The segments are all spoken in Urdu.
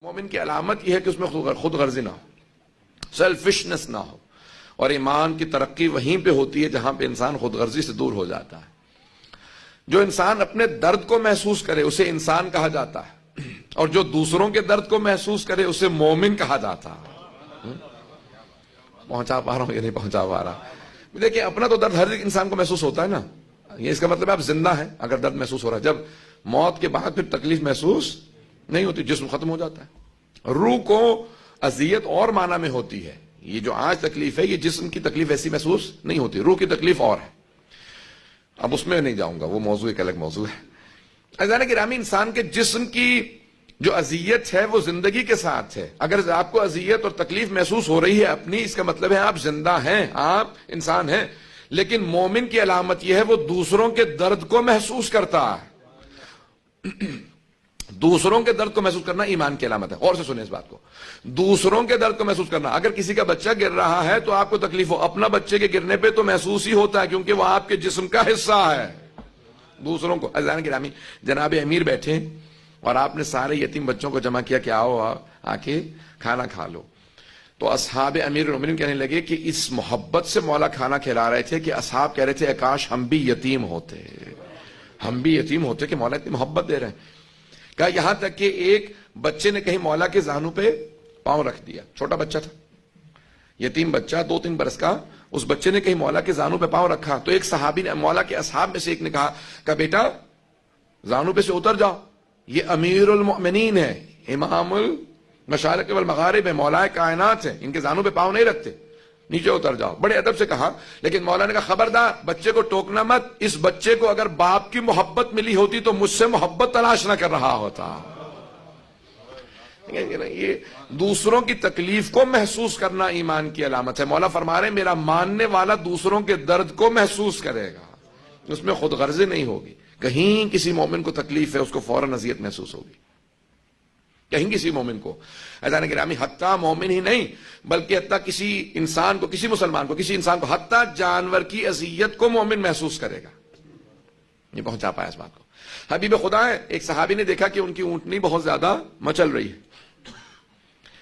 مومن کی علامت یہ ہے کہ اس میں خود غرضی نہ ہو، سیلفشنس نہ ہو، اور ایمان کی ترقی وہیں پہ ہوتی ہے جہاں پہ انسان خود غرضی سے دور ہو جاتا ہے۔ جو انسان اپنے درد کو محسوس کرے اسے انسان کہا جاتا ہے، اور جو دوسروں کے درد کو محسوس کرے اسے مومن کہا جاتا ہے۔ پہنچا پا رہا ہوں یا نہیں پہنچا پا رہا؟ دیکھیں، اپنا تو درد ہر ایک انسان کو محسوس ہوتا ہے نا، یہ اس کا مطلب ہے آپ زندہ ہیں اگر درد محسوس ہو رہا ہے۔ جب موت کے بعد پھر تکلیف محسوس نہیں ہوتی، جسم ختم ہو جاتا ہے۔ روح کو اذیت اور معنی میں ہوتی ہے، یہ جو آج تکلیف ہے یہ جسم کی تکلیف ایسی محسوس نہیں ہوتی، روح کی تکلیف اور ہے، اب اس میں نہیں جاؤں گا، وہ موضوع ایک الگ موضوع ہے۔ عزیزان گرامی، انسان کے جسم کی جو اذیت ہے وہ زندگی کے ساتھ ہے۔ اگر آپ کو اذیت اور تکلیف محسوس ہو رہی ہے اپنی، اس کا مطلب ہے آپ زندہ ہیں، آپ انسان ہیں۔ لیکن مومن کی علامت یہ ہے وہ دوسروں کے درد کو محسوس کرتا ہے۔ دوسروں کے درد کو محسوس کرنا ایمان کی علامت ہے۔ غور سے سنیں اس بات کو، دوسروں کے درد کو محسوس کرنا۔ اگر کسی کا بچہ گر رہا ہے تو آپ کو تکلیف ہو، اپنا بچے کے گرنے پہ تو محسوس ہی ہوتا ہے کیونکہ وہ آپ کے جسم کا حصہ ہے۔ دوسروں کو، عزیزان گرامی، جناب امیر بیٹھے اور آپ نے سارے یتیم بچوں کو جمع کیا کہ آؤ آ کے کھانا کھا لو، تو اصحاب امیر المومنین کہنے لگے کہ اس محبت سے مولا کھانا کھلا رہے تھے کہ اصحاب کہہ رہے تھے کاش ہم بھی یتیم ہوتے، ہم بھی یتیم ہوتے کہ مولا اتنی محبت دے رہے ہیں۔ کہا یہاں تک کہ ایک بچے نے کہیں مولا کے زانوں پہ پاؤں رکھ دیا، چھوٹا بچہ تھا، یتیم بچہ 2-3 برس کا، اس بچے نے کہیں مولا کے زانوں پہ پاؤں رکھا تو ایک صحابی نے، مولا کے اصحاب میں سے ایک نے کہا کہ بیٹا زانوں پہ سے اتر جاؤ، یہ امیر المؤمنین ہے، امام المشارق والمغارب ہے، مولا کائنات ہے، ان کے زانوں پہ پاؤں نہیں رکھتے، نیچے اتر جاؤ۔ بڑے ادب سے کہا، لیکن مولا نے کہا خبردار بچے کو ٹوکنا مت، اس بچے کو اگر باپ کی محبت ملی ہوتی تو مجھ سے محبت تلاش نہ کر رہا ہوتا۔ یہ دوسروں کی تکلیف کو محسوس کرنا ایمان کی علامت ہے۔ مولا فرما رہے ہیں میرا ماننے والا دوسروں کے درد کو محسوس کرے گا، اس میں خود غرضی نہیں ہوگی۔ کہیں کسی مومن کو تکلیف ہے اس کو فوراً اذیت محسوس ہوگی، کہیں کسی مومن کو، عزیزان گرامی، حتیٰ مومن ہی نہیں بلکہ حتیٰ کسی انسان کو، کسی مسلمان کو، کسی انسان کو، حتیٰ جانور کی اذیت کو مومن محسوس کرے گا۔ یہ پہنچا پایا اس بات کو۔ حبیب خدا ہے، ایک صحابی نے دیکھا کہ ان کی اونٹنی بہت زیادہ مچل رہی ہے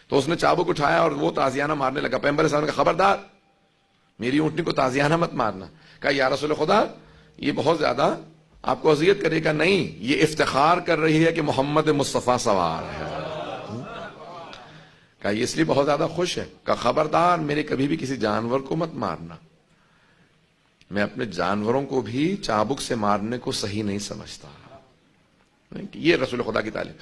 تو اس نے چابک اٹھایا اور وہ تازیانہ مارنے لگا۔ پیغمبر صلی اللہ علیہ وسلم نے کہا خبردار میری اونٹنی کو تازیانہ مت مارنا۔ کہا یا رسول خدا یہ بہت زیادہ آپ کو اذیت کرے گا؟ نہیں، یہ افتخار کر رہی ہے کہ محمد مصطفیٰ سوار ہے۔ کہا یہ اس لیے بہت زیادہ خوش ہے؟ کہا خبردار میرے کبھی بھی کسی جانور کو مت مارنا، میں اپنے جانوروں کو بھی چابک سے مارنے کو صحیح نہیں سمجھتا۔ یہ رسول خدا کی تعلیم۔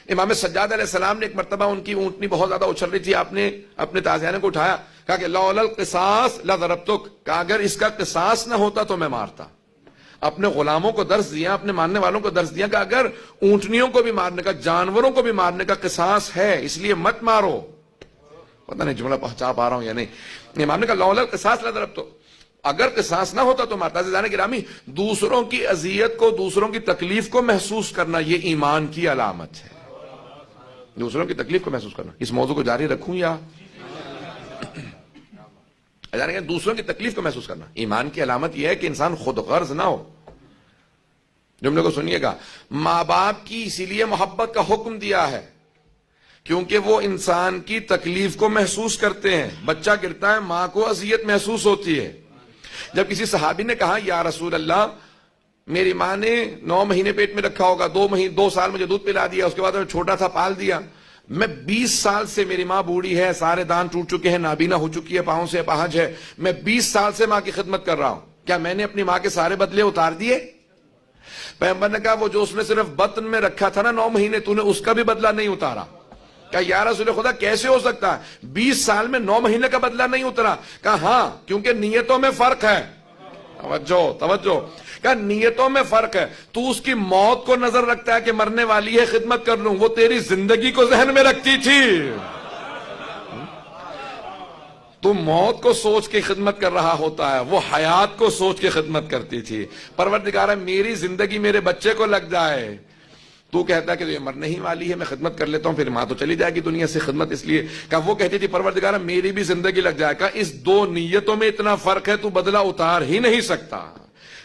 امام سجاد علیہ السلام نے ایک مرتبہ ان کی اونٹنی بہت زیادہ اچھل رہی تھی، آپ نے اپنے تازیانے کو اٹھایا، کہا کہ لولا القصاص لضربتک، کہا اگر اس کا قصاص نہ ہوتا تو میں مارتا۔ اپنے غلاموں کو درس دیا، اپنے ماننے والوں کو درس دیا کہ اگر اونٹنیوں کو بھی مارنے کا، جانوروں کو بھی مارنے کا قصاص ہے اس لیے مت مارو۔ پتہ نہیں جملہ پہنچا پا رہا ہوں یا نہیں۔ امام نے کہا لولا القصاص لضربتک، اگر قصاص نہ ہوتا تو مارتا۔ عزیزان گرامی، دوسروں کی اذیت کو، دوسروں کی تکلیف کو محسوس کرنا یہ ایمان کی علامت ہے۔ دوسروں کی تکلیف کو محسوس کرنا۔ اس موضوع کو جاری رکھوں یا دوسروں کی تکلیف کو محسوس کرنا ایمان کی علامت یہ ہے کہ انسان خود غرض نہ ہو۔ جملے کو سنیے گا، ماں باپ کی اسی لیے محبت کا حکم دیا ہے کیونکہ وہ انسان کی تکلیف کو محسوس کرتے ہیں۔ بچہ گرتا ہے، ماں کو اذیت محسوس ہوتی ہے۔ جب کسی صحابی نے کہا یا رسول اللہ میری ماں نے 9 مہینے پیٹ میں رکھا ہوگا، 2 سال مجھے دودھ پلا دیا، اس کے بعد میں چھوٹا تھا پال دیا، میں 20 سال سے، میری ماں بوڑھی ہے، سارے دانت ٹوٹ چکے ہیں، نابینا ہو چکی ہے، پاؤں سے اپاہج ہے، میں 20 سال سے ماں کی خدمت کر رہا ہوں، کیا میں نے اپنی ماں کے سارے بدلے اتار دیے؟ پیغمبر نے کہا وہ جو اس نے صرف بطن میں رکھا تھا نا 9 مہینے، تو نے اس کا بھی بدلہ نہیں اتارا۔ کہا یا رسول خدا کیسے ہو سکتا ہے 20 سال میں 9 مہینے کا بدلہ نہیں اترا؟ کہا ہاں کیونکہ نیتوں میں فرق ہے۔ توجہ، کہا نیتوں میں فرق ہے، تو اس کی موت کو نظر رکھتا ہے کہ مرنے والی ہے خدمت کر لوں، وہ تیری زندگی کو ذہن میں رکھتی تھی، تو موت کو سوچ کے خدمت کر رہا ہوتا ہے، وہ حیات کو سوچ کے خدمت کرتی تھی۔ پروردگار میری زندگی میرے بچے کو لگ جائے، تو کہتا ہے کہ یہ مرنے ہی والی ہے، میں خدمت کر لیتا ہوں، پھر ماں تو چلی جائے گی دنیا سے، خدمت اس لیے۔ کہا وہ کہتی تھی پروردگار میری بھی زندگی لگ جائے گا، اس 2 نیتوں میں اتنا فرق ہے تو بدلہ اتار ہی نہیں سکتا۔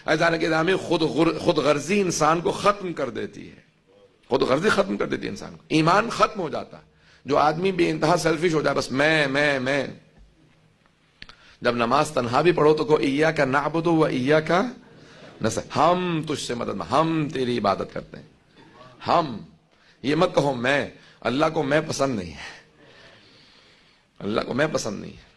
عزیزان گرامی، خود غرضی انسان کو ختم کر دیتی ہے، خود غرضی ختم کر دیتی ہے انسان کو، ایمان ختم ہو جاتا ہے۔ جو آدمی بے انتہا سیلفش ہو جائے، بس میں جب نماز تنہا بھی پڑھو تو کو ایاک نعبد و ایاک نستعین، ہم تجھ سے مدد، ہم تیری عبادت کرتے ہیں، ہم، یہ مت کہو میں، اللہ کو میں پسند نہیں ہے، اللہ کو میں پسند نہیں ہے۔